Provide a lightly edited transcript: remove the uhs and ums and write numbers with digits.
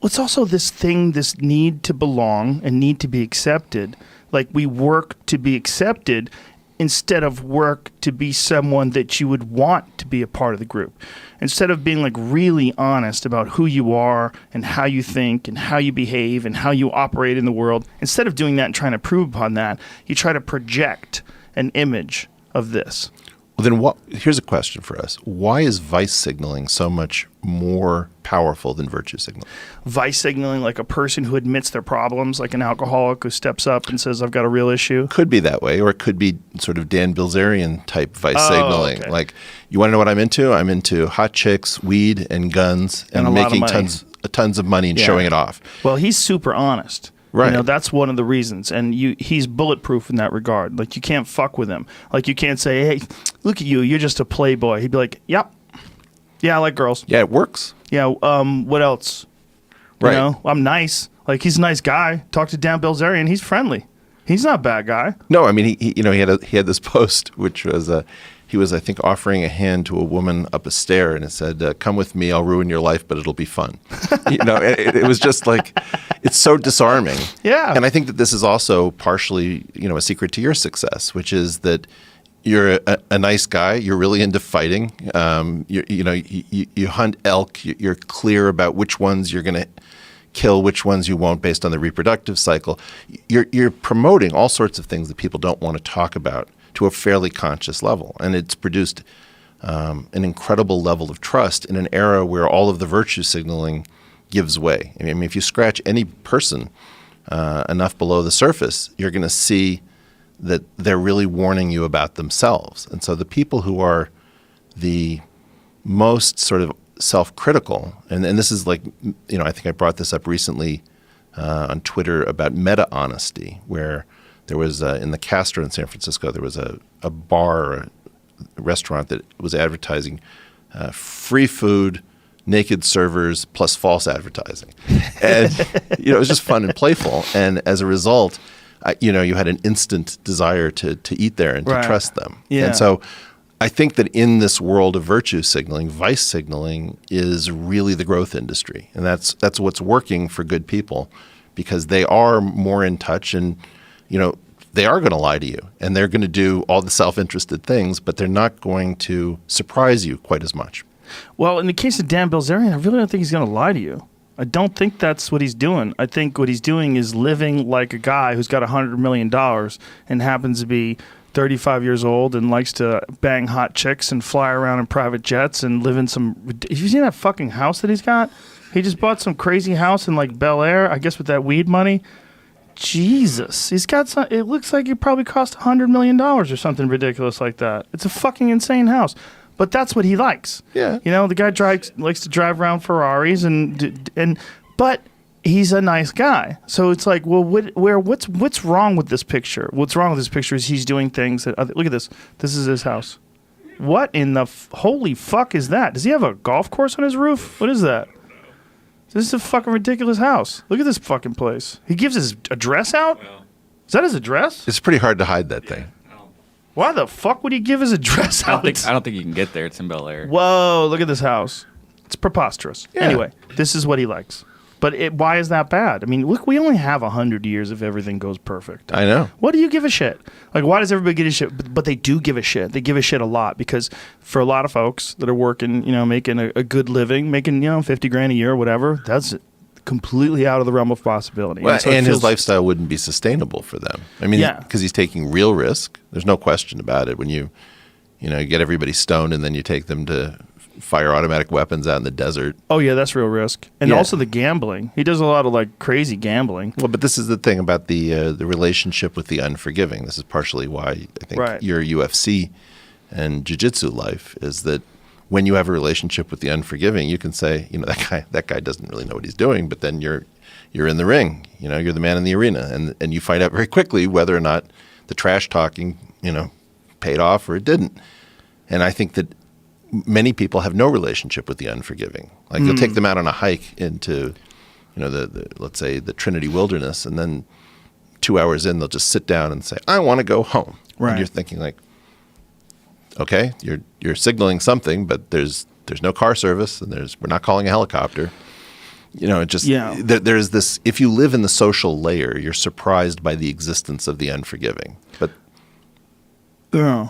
it's also this thing, this need to belong and need to be accepted. Like we work to be accepted instead of work to be someone that you would want to be a part of the group. Instead of being like really honest about who you are and how you think and how you behave and how you operate in the world, instead of doing that and trying to prove upon that, you try to project an image of this. Well, then here's a question for us. Why is vice signaling so much more powerful than virtue signaling? Vice signaling, like a person who admits their problems, like an alcoholic who steps up and says, I've got a real issue. Could be that way, or it could be sort of Dan Bilzerian type vice signaling. Okay. Like, you want to know what I'm into? I'm into hot chicks, weed, and guns, and making tons of money and showing it off. Well, he's super honest. Right. You know, that's one of the reasons. And he's bulletproof in that regard. Like, you can't fuck with him. Like, you can't say, hey, look at you, you're just a playboy. He'd be like, yep. Yeah, I like girls. Yeah, it works. Yeah, what else? Right. You know, I'm nice. Like, he's a nice guy. Talk to Dan Bilzerian. He's friendly. He's not a bad guy. No, I mean, he had this post, which was he was, I think, offering a hand to a woman up a stair, and it said, "Come with me, I'll ruin your life, but it'll be fun." You know, it was just like, it's so disarming. Yeah. And I think that this is also partially, a secret to your success, which is that you're a nice guy. You're really into fighting. You hunt elk. You're clear about which ones you're going to kill, which ones you won't, based on the reproductive cycle. You're promoting all sorts of things that people don't want to talk about to a fairly conscious level, and it's produced an incredible level of trust in an era where all of the virtue signaling gives way. I mean, if you scratch any person enough below the surface, you're going to see that they're really warning you about themselves. And so the people who are the most sort of self-critical, and this is like, I think I brought this up recently on Twitter about meta-honesty, where there was, in the Castro in San Francisco, there was a bar or a restaurant that was advertising free food, naked servers, plus false advertising. And, it was just fun and playful. And as a result, you had an instant desire to eat there and to trust them. Yeah. And so I think that in this world of virtue signaling, vice signaling is really the growth industry. And that's what's working for good people, because they are more in touch, and, they are going to lie to you, and they're going to do all the self-interested things, but they're not going to surprise you quite as much. Well, in the case of Dan Bilzerian, I really don't think he's going to lie to you. I don't think that's what he's doing. I think what he's doing is living like a guy who's got $100 million and happens to be 35 years old and likes to bang hot chicks and fly around in private jets and live in some... Have you seen that fucking house that he's got? He just bought some crazy house in like Bel Air, I guess with that weed money. Jesus. He's got some... It looks like it probably cost $100 million or something ridiculous like that. It's a fucking insane house. But that's what he likes. Yeah. The guy likes to drive around Ferraris, but he's a nice guy. So it's like, well, what's wrong with this picture? What's wrong with this picture is he's doing things that look at this. This is his house. What in the holy fuck is that? Does he have a golf course on his roof? What is that? This is a fucking ridiculous house. Look at this fucking place. He gives his address out? Is that his address? It's pretty hard to hide that thing. Why the fuck would he give his address out? I don't think you can get there. It's in Bel Air. Whoa, look at this house. It's preposterous. Yeah. Anyway, this is what he likes. But why is that bad? I mean, look, we only have 100 years if everything goes perfect. I know. What do you give a shit? Like, why does everybody give a shit? But they do give a shit. They give a shit a lot, because for a lot of folks that are working, making a good living, making, $50,000 a year or whatever, that's completely out of the realm of possibility. Well, and his lifestyle wouldn't be sustainable for them. I mean, because he's taking real risk. There's no question about it. When you get everybody stoned and then you take them to fire automatic weapons out in the desert. Oh yeah, that's real risk. And also the gambling. He does a lot of like crazy gambling. Well, but this is the thing about the relationship with the unforgiving. This is partially why I think your UFC and jiu-jitsu life is that when you have a relationship with the unforgiving, you can say, that guy doesn't really know what he's doing, but then you're in the ring. You're the man in the arena, and you find out very quickly whether or not the trash talking, paid off or it didn't. And I think that many people have no relationship with the unforgiving. Like you'll take them out on a hike into, let's say the Trinity Wilderness, and then 2 hours in, they'll just sit down and say, "I want to go home." Right. And you're thinking like, okay, you're signaling something, but there's no car service, and we're not calling a helicopter. It just Yeah. there's this. If you live in the social layer, you're surprised by the existence of the unforgiving. But Yeah.